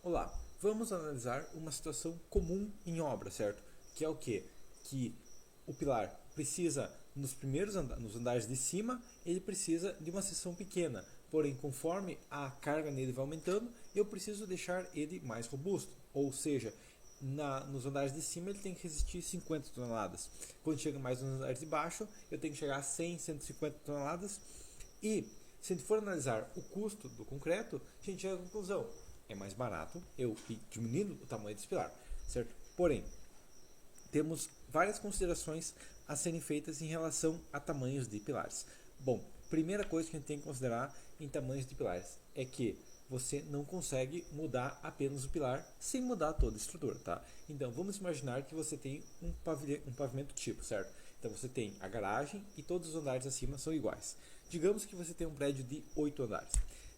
Olá, vamos analisar uma situação comum em obra, certo? Que é o quê? Que o pilar precisa, nos andares de cima, ele precisa de uma seção pequena. Porém, conforme a carga nele vai aumentando, eu preciso deixar ele mais robusto. Ou seja, nos andares de cima ele tem que resistir 50 toneladas. Quando chega mais nos andares de baixo, eu tenho que chegar a 100, 150 toneladas. E se a gente for analisar o custo do concreto, a gente chega à conclusão: é mais barato eu ir diminuindo o tamanho desse pilar, certo? Porém, temos várias considerações a serem feitas em relação a tamanhos de pilares. Bom, primeira coisa que a gente tem que considerar em tamanhos de pilares é que você não consegue mudar apenas o pilar sem mudar toda a estrutura, tá? Então, vamos imaginar que você tem um pavimento tipo, certo? Então, você tem a garagem e todos os andares acima são iguais. Digamos que você tem um prédio de 8 andares.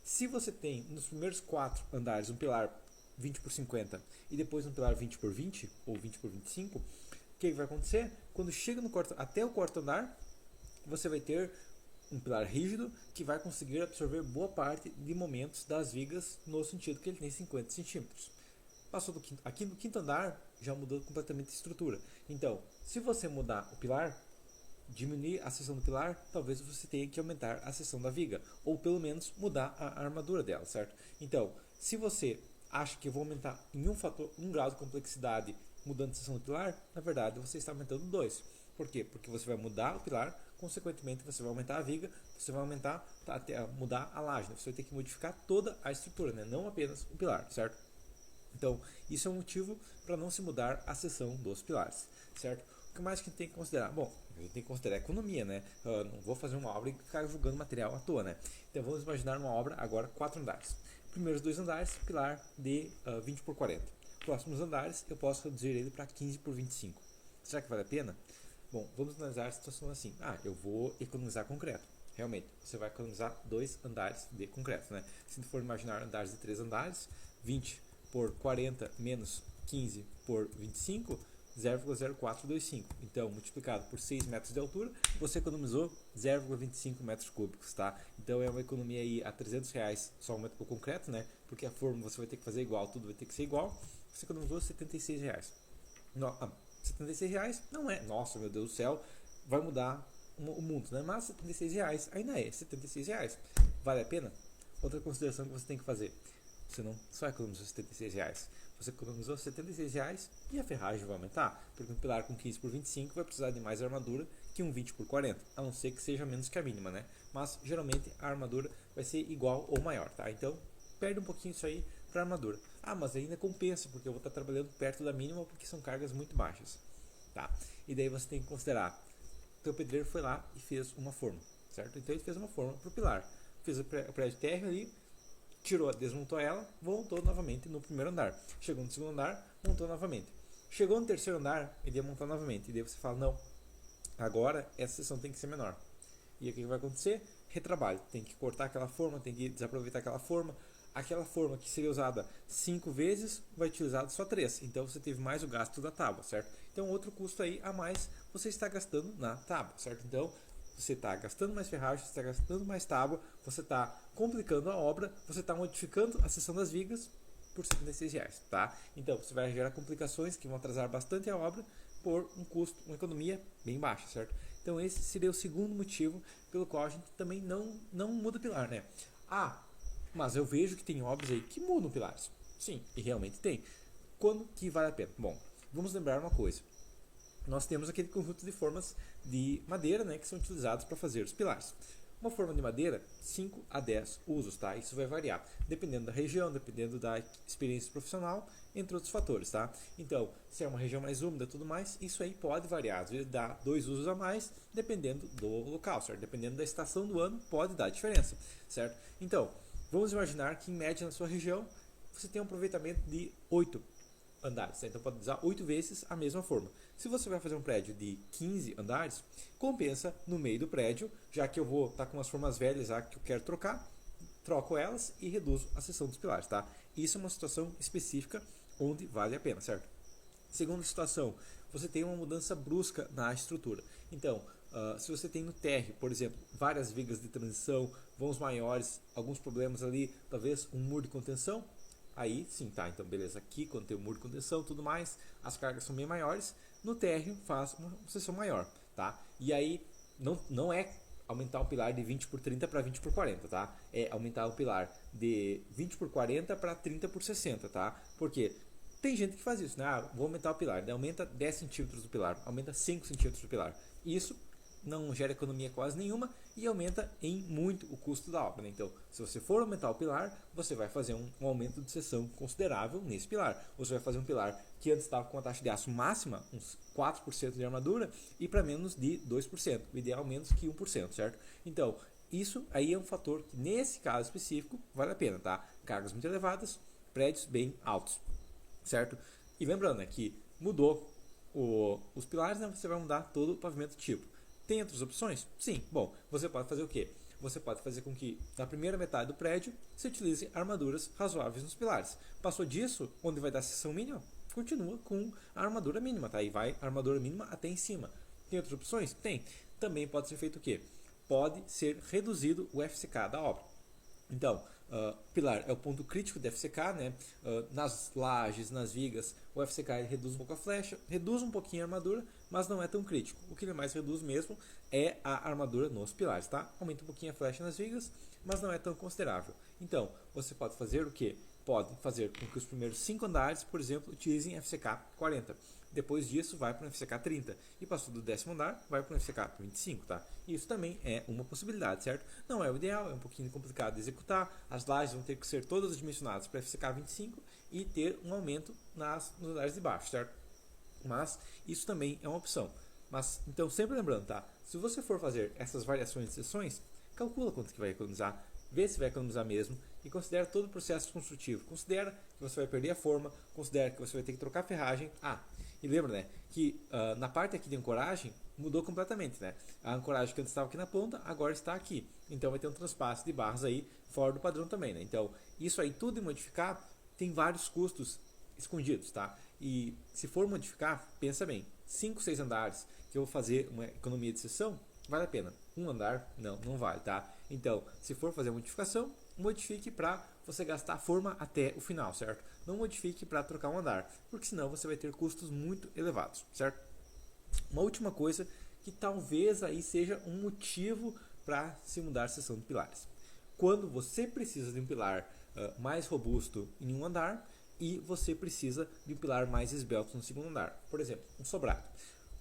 Se você tem nos primeiros 4 andares um pilar 20 por 50 e depois um pilar 20 por 20 ou 20 por 25, o que vai acontecer? Quando chega até o quarto andar, você vai ter um pilar rígido que vai conseguir absorver boa parte de momentos das vigas, no sentido que ele tem 50 centímetros. Passou aqui no quinto andar, já mudou completamente a estrutura. Então, se você mudar o pilar, diminuir a seção do pilar, talvez você tenha que aumentar a seção da viga, ou pelo menos mudar a armadura dela, certo? Então, se você acha que eu vou aumentar em um grau de complexidade mudando a seção do pilar, na verdade você está aumentando dois. Por quê? Porque você vai mudar o pilar, consequentemente você vai aumentar a viga, você vai mudar a laje, né? Você vai ter que modificar toda a estrutura, né? Não apenas o pilar, certo? Então, isso é um motivo para não se mudar a seção dos pilares, certo? O que mais que a gente tem que considerar? Bom, a gente tem que considerar a economia, né? Não vou fazer uma obra e ficar jogando material à toa, né? Então, vamos imaginar uma obra agora 4 andares. Primeiros 2 andares, pilar de 20 por 40. Próximos andares, eu posso reduzir ele para 15 por 25. Será que vale a pena? Bom, vamos analisar a situação assim. Eu vou economizar concreto. Realmente, você vai economizar 2 andares de concreto, né? Se for imaginar andares de 3 andares, 20 por 40 menos 15 por 25, 0,0425. Então, multiplicado por 6 metros de altura, você economizou 0,25 metros cúbicos, tá? Então, é uma economia aí a R$300 só o concreto, né? Porque a forma você vai ter que fazer igual, tudo vai ter que ser igual. Você economizou R$76. Não, R$76 não é, nossa, meu Deus do céu, vai mudar o mundo, né? Mas R$76 ainda é R$76. Vale a pena? Outra consideração que você tem que fazer: você não só economizou R$76, você economizou R$76 e a ferragem vai aumentar, porque um pilar com 15 por 25 vai precisar de mais armadura que um 20 por 40, a não ser que seja menos que a mínima, né? Mas geralmente a armadura vai ser igual ou maior, tá? Então perde um pouquinho isso aí para armadura. Mas ainda compensa, porque eu vou estar trabalhando perto da mínima, porque são cargas muito baixas, tá? E daí você tem que considerar: o teu pedreiro foi lá e fez uma forma, certo? Então ele fez uma forma para o pilar, fez o prédio térreo ali, desmontou ela, voltou novamente no primeiro andar. Chegou no segundo andar, montou novamente. Chegou no terceiro andar, ele ia montar novamente. E daí você fala: não, agora essa seção tem que ser menor. E o que vai acontecer? Retrabalho. Tem que cortar aquela forma, tem que desaproveitar aquela forma. Aquela forma que seria usada 5 vezes vai ser utilizada só 3. Então você teve mais o gasto da tábua, certo? Então outro custo aí a mais você está gastando na tábua, certo? Então você está gastando mais ferragem, você está gastando mais tábua, você está complicando a obra, você está modificando a seção das vigas por R$76, tá? Então você vai gerar complicações que vão atrasar bastante a obra por um custo, uma economia bem baixa, certo? Então esse seria o segundo motivo pelo qual a gente também não muda pilar, né? Mas eu vejo que tem obras aí que mudam pilares. Sim, e realmente tem. Quando que vale a pena? Bom, vamos lembrar uma coisa: nós temos aquele conjunto de formas de madeira, né, que são utilizados para fazer os pilares. Uma forma de madeira, 5 a 10 usos, tá? Isso vai variar, dependendo da região, dependendo da experiência profissional, entre outros fatores, tá? Então, se é uma região mais úmida e tudo mais, isso aí pode variar. Às vezes dá 2 usos a mais, dependendo do local, certo? Dependendo da estação do ano, pode dar diferença, certo? Então, vamos imaginar que em média na sua região, você tem um aproveitamento de 8 andares, tá? Então pode usar 8 vezes a mesma forma. Se você vai fazer um prédio de 15 andares, compensa no meio do prédio, já que eu vou estar com umas formas velhas que eu quero trocar, troco elas e reduzo a seção dos pilares, tá? Isso é uma situação específica onde vale a pena, certo? Segunda situação: você tem uma mudança brusca na estrutura. Então, se você tem no térreo, por exemplo, várias vigas de transição, vãos maiores, alguns problemas ali, talvez um muro de contenção, aí sim, tá? Então, beleza, aqui quando tem o muro de contenção, tudo mais, as cargas são bem maiores. No térreo faz uma seção maior, tá? E aí não é aumentar o pilar de 20 por 30 para 20 por 40, tá? É aumentar o pilar de 20 por 40 para 30 por 60, tá? Porque tem gente que faz isso, né? Vou aumentar o pilar, né? Aumenta 10 centímetros do pilar, aumenta 5 centímetros do pilar. Isso não gera economia quase nenhuma e aumenta em muito o custo da obra, né? Então, se você for aumentar o pilar, você vai fazer um aumento de seção considerável nesse pilar. Você vai fazer um pilar que antes estava com uma taxa de aço máxima, uns 4% de armadura, e para menos de 2%, o ideal menos que 1%, certo? Então, isso aí é um fator que nesse caso específico vale a pena, tá? Cargas muito elevadas, prédios bem altos, certo? E lembrando, né, que mudou os pilares, né, você vai mudar todo o pavimento tipo. Tem outras opções? Sim. Bom, você pode fazer o quê? Você pode fazer com que na primeira metade do prédio se utilize armaduras razoáveis nos pilares. Passou disso, onde vai dar seção mínima, continua com a armadura mínima, tá? E vai a armadura mínima até em cima. Tem outras opções? Tem. Também pode ser feito o quê? Pode ser reduzido o FCK da obra. Então, pilar é o ponto crítico do FCK, né? Nas lajes, nas vigas, o FCK ele reduz um pouco a flecha, reduz um pouquinho a armadura, mas não é tão crítico. O que ele mais reduz mesmo é a armadura nos pilares, tá? Aumenta um pouquinho a flecha nas vigas, mas não é tão considerável. Então, você pode fazer o quê? Pode fazer com que os primeiros 5 andares, por exemplo, utilizem FCK 40. Depois disso, vai para o FCK 30. E passou do 10º andar, vai para o FCK 25, tá? Isso também é uma possibilidade, certo? Não é o ideal, é um pouquinho complicado de executar. As lajes vão ter que ser todas dimensionadas para FCK 25 e ter um aumento nos andares de baixo, certo? Mas isso também é uma opção. Mas, então, sempre lembrando, tá? Se você for fazer essas variações de seções, calcula quanto que vai economizar, vê se vai economizar mesmo e considera todo o processo construtivo. Considera que você vai perder a forma, considera que você vai ter que trocar a ferragem. E lembra, né, que na parte aqui de ancoragem mudou completamente, né? A ancoragem que antes estava aqui na ponta, agora está aqui. Então vai ter um transpasse de barras aí fora do padrão também, né? Então, isso aí tudo em modificar tem vários custos escondidos, tá? E se for modificar, pensa bem, 5, 6 andares que eu vou fazer uma economia de seção, vale a pena. Um andar, não vale, tá? Então, se for fazer a modificação, modifique para você gastar a forma até o final, certo? Não modifique para trocar um andar, porque senão você vai ter custos muito elevados, certo? Uma última coisa que talvez aí seja um motivo para se mudar a seção de pilares. Quando você precisa de um pilar mais robusto em um andar e você precisa de um pilar mais esbelto no segundo andar. Por exemplo, um sobrado.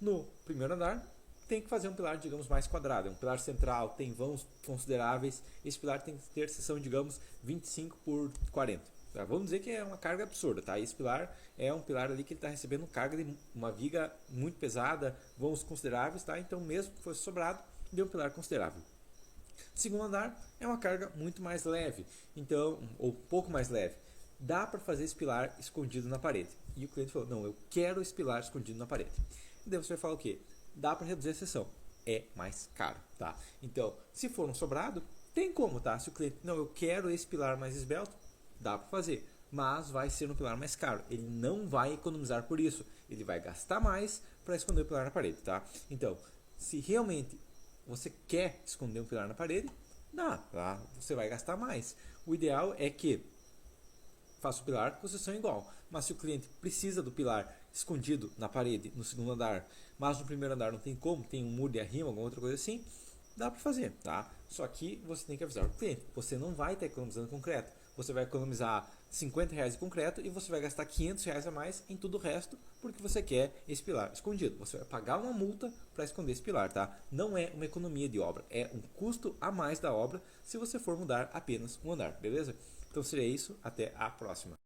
No primeiro andar, tem que fazer um pilar, digamos, mais quadrado. É um pilar central, tem vãos consideráveis. Esse pilar tem que ter seção, digamos, 25 por 40. Tá? Vamos dizer que é uma carga absurda, tá? Esse pilar é um pilar ali que ele está recebendo carga de uma viga muito pesada, vãos consideráveis, tá? Então, mesmo que fosse sobrado, deu um pilar considerável. Segundo andar é uma carga muito mais leve, então, ou pouco mais leve. Dá para fazer esse pilar escondido na parede. E o cliente falou, não, eu quero esse pilar escondido na parede. E daí você vai falar o quê? Dá para reduzir a seção. É mais caro, tá? Então, se for um sobrado, tem como, tá? Se o cliente, não, eu quero esse pilar mais esbelto, dá para fazer. Mas vai ser um pilar mais caro. Ele não vai economizar por isso. Ele vai gastar mais para esconder o pilar na parede, tá? Então, se realmente você quer esconder um pilar na parede, dá, tá? Você vai gastar mais. O ideal é que faça o pilar com seção igual. Mas se o cliente precisa do pilar escondido na parede no segundo andar, mas no primeiro andar não tem como, tem um muro de arrimo, alguma outra coisa assim, dá para fazer, tá? Só que você tem que avisar o cliente, você não vai estar economizando concreto, você vai economizar R$50 de concreto e você vai gastar R$500 a mais em tudo o resto, porque você quer esse pilar escondido. Você vai pagar uma multa para esconder esse pilar, tá? Não é uma economia de obra, é um custo a mais da obra se você for mudar apenas um andar, beleza? Então seria isso, até a próxima.